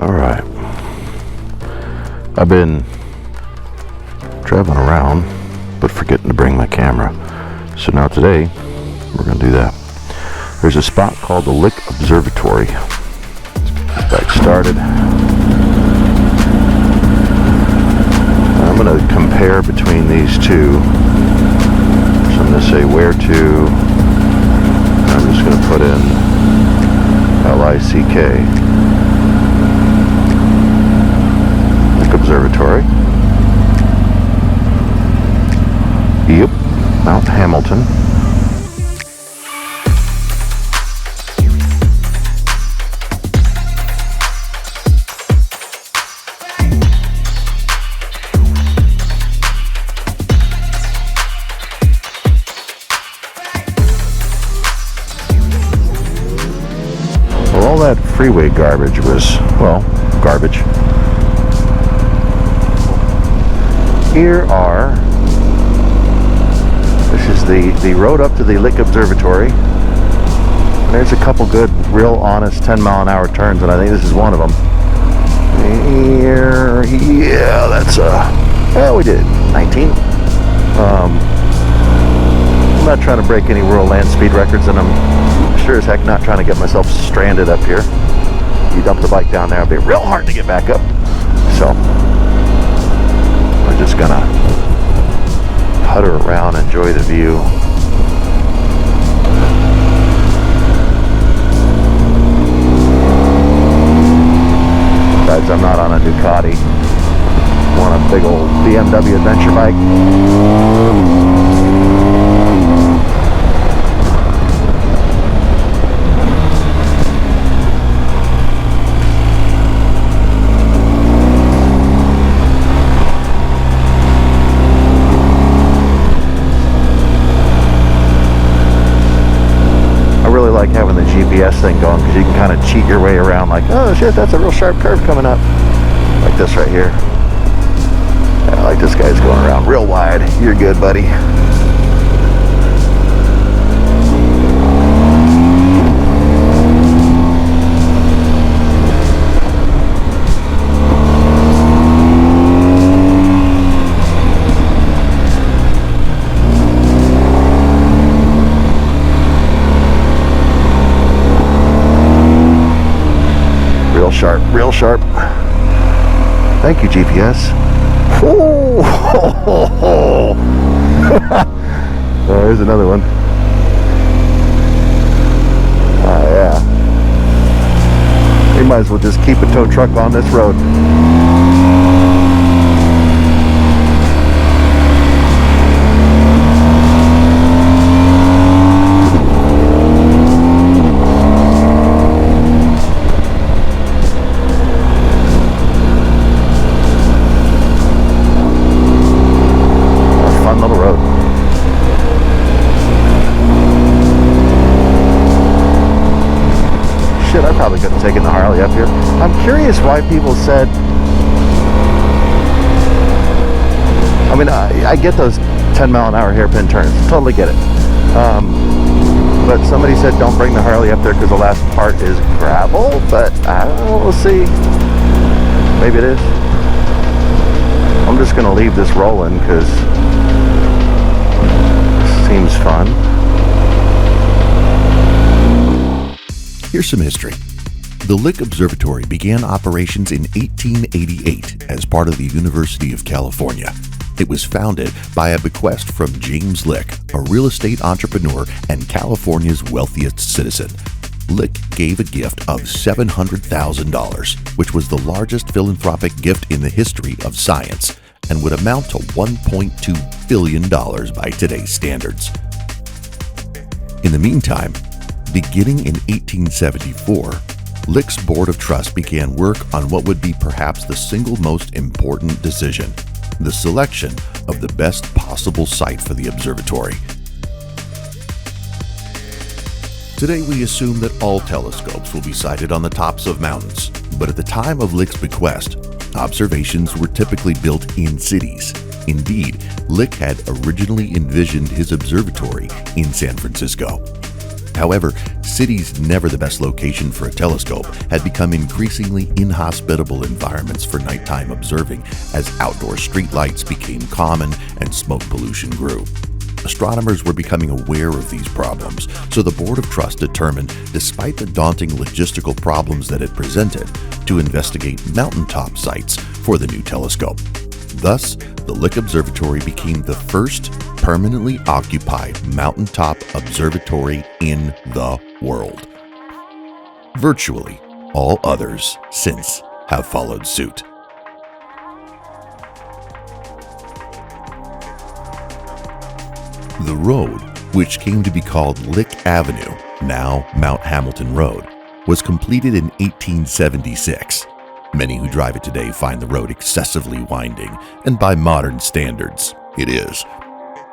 Alright, I've been traveling around but forgetting to bring my camera, so now today we're going to do that. There's a spot called the Lick Observatory. Let's get this bike started. I'm going to compare between these two, so I'm going to say where to. I'm just going to put in LICK. Observatory. Yep, Mount Hamilton. Well, all that freeway garbage was, well, garbage. This is the road up to the Lick Observatory. And there's a couple good, real honest 10-mile-an-hour turns, and I think this is one of them. Here, yeah, that's well, we did 19. I'm not trying to break any world land speed records, and I'm sure as heck not trying to get myself stranded up here. You dump the bike down there, it'll be real hard to get back up. So we're just gonna putter around, enjoy the view. Besides, I'm not on a Ducati. I'm on a big old BMW adventure bike. Having the GPS thing going, because you can kind of cheat your way around, like, oh shit, that's a real sharp curve coming up, like this right here. Yeah, like this guy's going around real wide. You're good, buddy. Real sharp. Thank you, GPS. Oh, there's another one. Oh, yeah. We might as well just keep a tow truck on this road. I probably couldn't have taken the Harley up here. I'm curious why people said, I mean, I get those 10-mile-an-hour hairpin turns, totally get it. But somebody said don't bring the Harley up there because the last part is gravel, but I don't know, we'll see. Maybe it is. I'm just going to leave this rolling because it seems fun. Here's some history. The Lick Observatory began operations in 1888 as part of the University of California. It was founded by a bequest from James Lick, a real estate entrepreneur and California's wealthiest citizen. Lick gave a gift of $700,000, which was the largest philanthropic gift in the history of science and would amount to $1.2 billion by today's standards. In the meantime, beginning in 1874, Lick's Board of Trust began work on what would be perhaps the single most important decision, the selection of the best possible site for the observatory. Today we assume that all telescopes will be sited on the tops of mountains, but at the time of Lick's bequest, observations were typically built in cities. Indeed, Lick had originally envisioned his observatory in San Francisco. However, cities never the best location for a telescope had become increasingly inhospitable environments for nighttime observing as outdoor streetlights became common and smoke pollution grew. Astronomers were becoming aware of these problems, so the Board of Trust determined, despite the daunting logistical problems that it presented, to investigate mountaintop sites for the new telescope. Thus, the Lick Observatory became the first permanently occupied mountaintop observatory in the world. Virtually all others since have followed suit. The road, which came to be called Lick Avenue, now Mount Hamilton Road, was completed in 1876. Many who drive it today find the road excessively winding, and by modern standards, it is.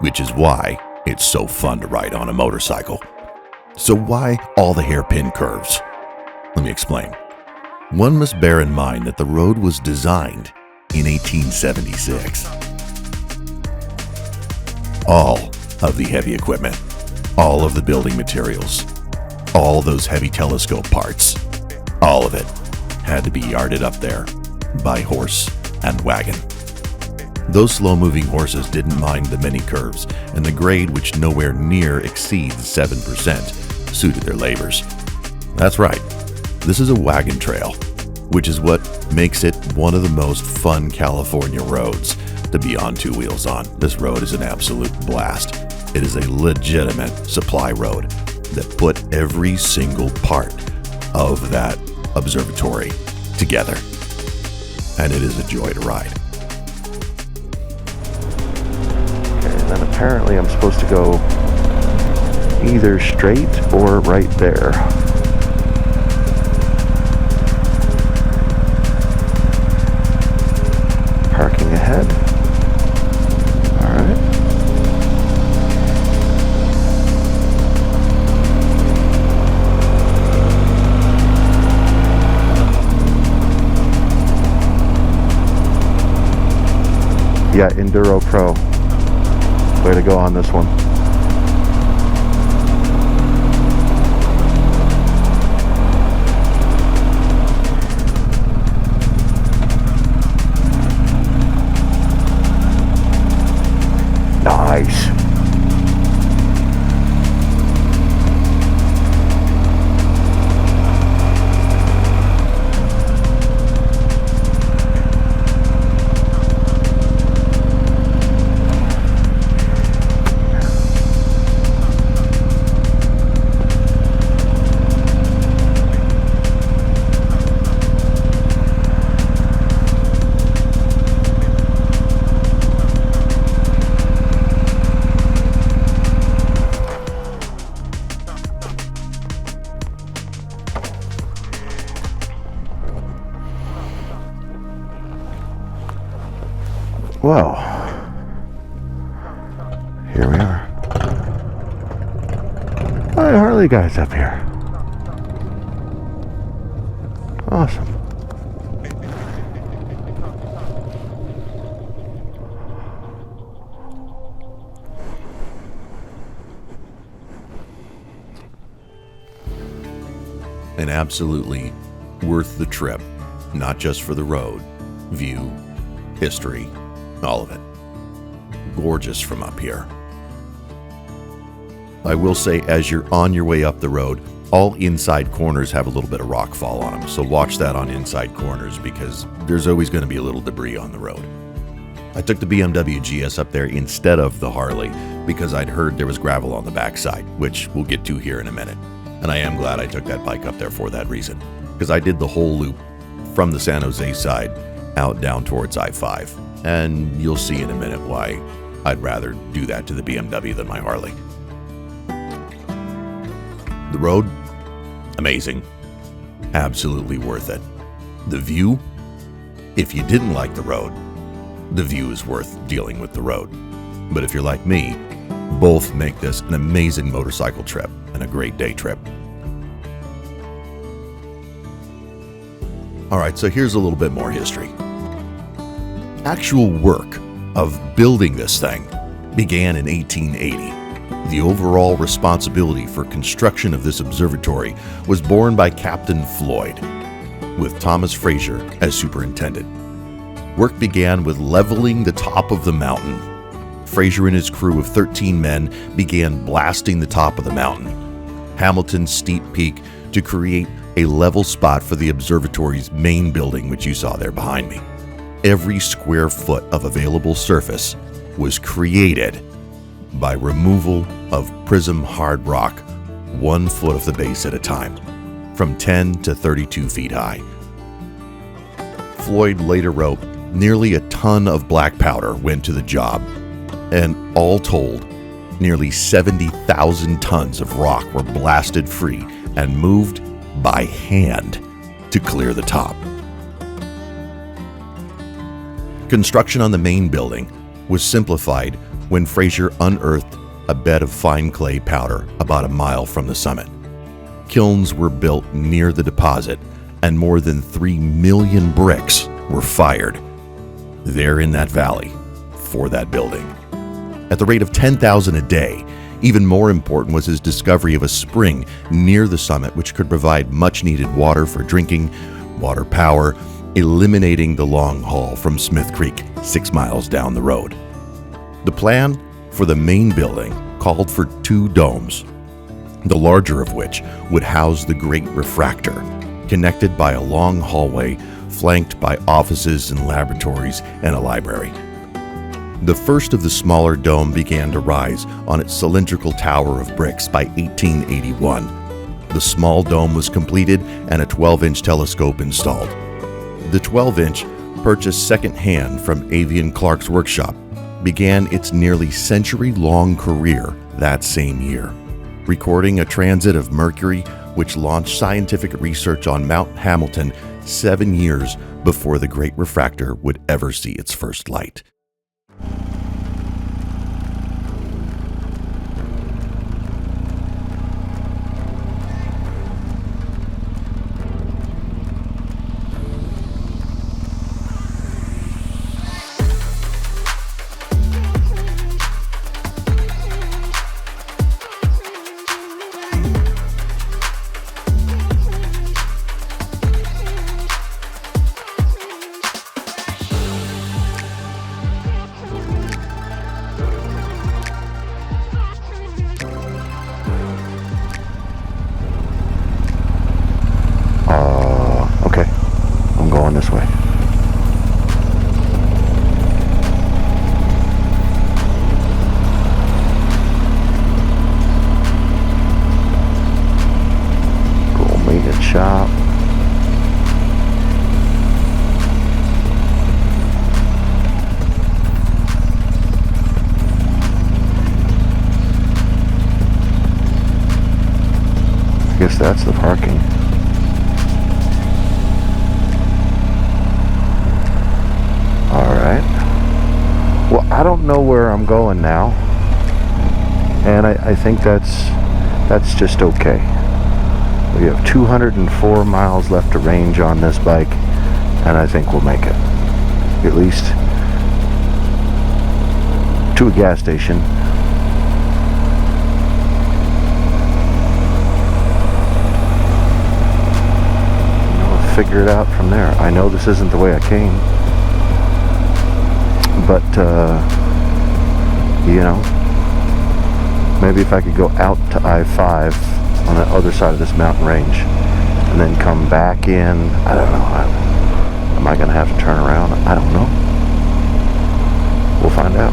Which is why it's so fun to ride on a motorcycle. So why all the hairpin curves? Let me explain. One must bear in mind that the road was designed in 1876. All of the heavy equipment, all of the building materials, all those heavy telescope parts, all of it had to be yarded up there by horse and wagon. Those slow-moving horses didn't mind the many curves, and the grade, which nowhere near exceeds 7%, suited their labors. That's right, this is a wagon trail, which is what makes it one of the most fun California roads to be on two wheels on. This road is an absolute blast. It is a legitimate supply road that put every single part of that observatory together, and it is a joy to ride. And then apparently I'm supposed to go either straight or right there. Parking ahead. All right. Yeah, Enduro Pro. Way to go on this one. Nice. Well, here we are. Hi, Harley guys up here. Awesome. And absolutely worth the trip, not just for the road, view, history, all of it. Gorgeous from up here. I will say, as you're on your way up the road, all inside corners have a little bit of rock fall on them, so watch that on inside corners because there's always going to be a little debris on the road. I took the BMW GS up there instead of the Harley because I'd heard there was gravel on the backside, which we'll get to here in a minute. And I am glad I took that bike up there for that reason, because I did the whole loop from the San Jose side out down towards I-5. And you'll see in a minute why I'd rather do that to the BMW than my Harley. The road, amazing. Absolutely worth it. The view, if you didn't like the road, the view is worth dealing with the road. But if you're like me, both make this an amazing motorcycle trip and a great day trip. All right, so here's a little bit more history. Actual work of building this thing began in 1880. The overall responsibility for construction of this observatory was borne by Captain Floyd, with Thomas Fraser as superintendent. Work began with leveling the top of the mountain. Fraser and his crew of 13 men began blasting the top of the mountain, Hamilton's steep peak, to create a level spot for the observatory's main building, which you saw there behind me. Every square foot of available surface was created by removal of prism hard rock 1 foot of the base at a time, from 10 to 32 feet high. Floyd later wrote, nearly a ton of black powder went to the job, and all told, nearly 70,000 tons of rock were blasted free and moved by hand to clear the top. Construction on the main building was simplified when Fraser unearthed a bed of fine clay powder about a mile from the summit. Kilns were built near the deposit, and more than 3 million bricks were fired there in that valley for that building. At the rate of 10,000 a day, even more important was his discovery of a spring near the summit which could provide much-needed water for drinking, water power, eliminating the long haul from Smith Creek 6 miles down the road. The plan for the main building called for 2 domes, the larger of which would house the Great Refractor, connected by a long hallway flanked by offices and laboratories and a library. The first of the smaller dome began to rise on its cylindrical tower of bricks by 1881. The small dome was completed and a 12-inch telescope installed. The 12-inch, purchased second-hand from Avian Clark's workshop, began its nearly century-long career that same year, recording a transit of Mercury which launched scientific research on Mount Hamilton 7 years before the Great Refractor would ever see its first light. Okay, I'm going this way. Cool maintenance shop. I guess that's the parking. Well, I don't know where I'm going now, and I think that's just okay. We have 204 miles left to range on this bike, and I think we'll make it. At least to a gas station. We'll figure it out from there. I know this isn't the way I came. But, you know, maybe if I could go out to I-5 on the other side of this mountain range and then come back in, I don't know. Am I going to have to turn around? I don't know. We'll find out.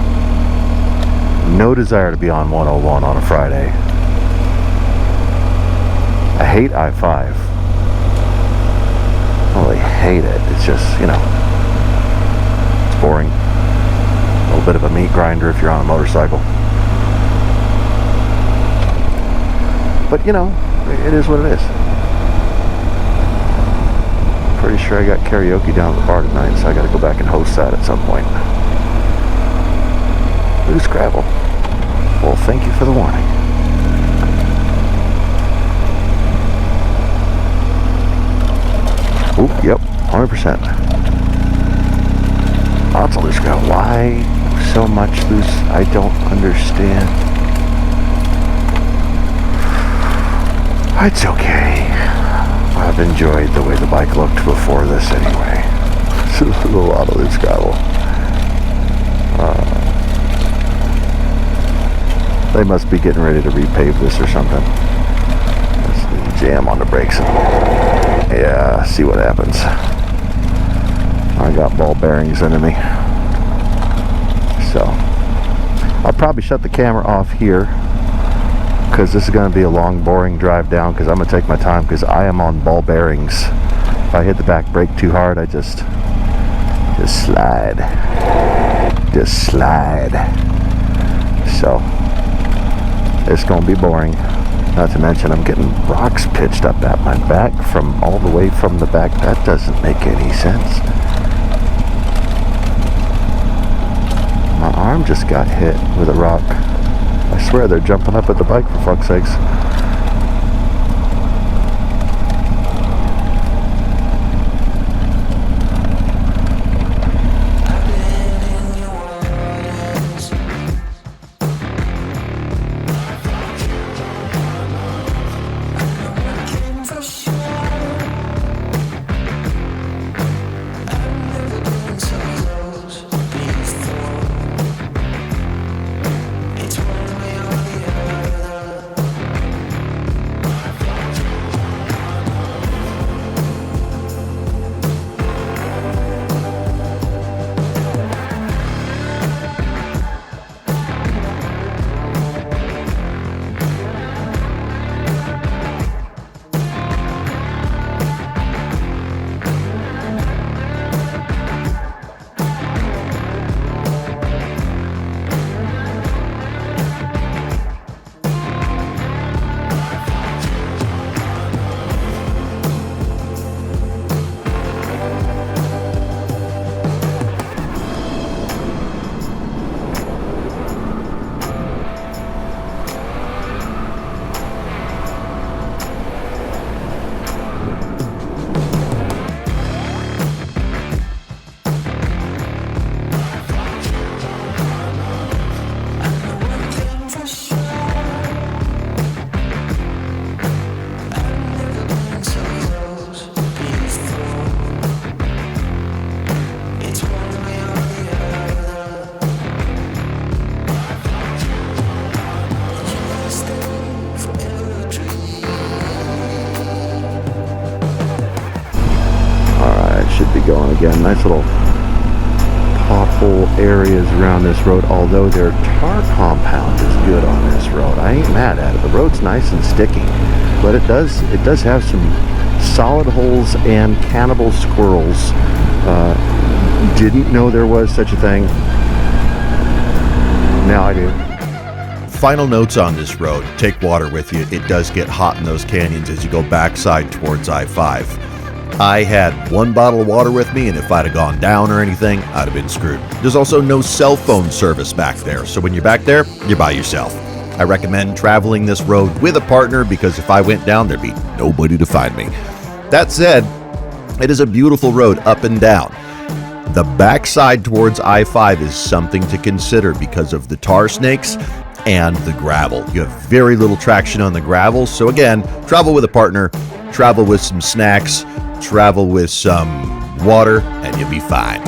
No desire to be on 101 on a Friday. I hate I-5. I really hate it. It's just, you know, it's boring. A little bit of a meat grinder if you're on a motorcycle. But you know, it is what it is. Pretty sure I got karaoke down at the bar tonight, so I gotta go back and host that at some point. Loose gravel. Well, thank you for the warning. Oop, yep, 100%. Lots of loose gravel. Why so much loose? I don't understand. It's okay. I've enjoyed the way the bike looked before this anyway. A lot of this gravel. They must be getting ready to repave this or something. Let's jam on the brakes. Yeah, see what happens. I got ball bearings under me. So, I'll probably shut the camera off here because this is going to be a long, boring drive down because I'm going to take my time because I am on ball bearings. If I hit the back brake too hard, I just slide. Just slide. So, it's going to be boring. Not to mention I'm getting rocks pitched up at my back from all the way from the back. That doesn't make any sense. My arm just got hit with a rock. I swear they're jumping up at the bike, for fuck's sakes. Going again. Nice little pothole areas around this road, although their tar compound is good on this road. I ain't mad at it. The road's nice and sticky, but it does have some solid holes and cannibal squirrels. Didn't know there was such a thing. Now I do. Final notes on this road. Take water with you. It does get hot in those canyons as you go backside towards I-5. I had one bottle of water with me, and if I'd have gone down or anything, I'd have been screwed. There's also no cell phone service back there, so when you're back there, you're by yourself. I recommend traveling this road with a partner because if I went down, there'd be nobody to find me. That said, it is a beautiful road up and down. The backside towards I-5 is something to consider because of the tar snakes and the gravel. You have very little traction on the gravel, so again, travel with a partner, travel with some snacks, travel with some water, and you'll be fine.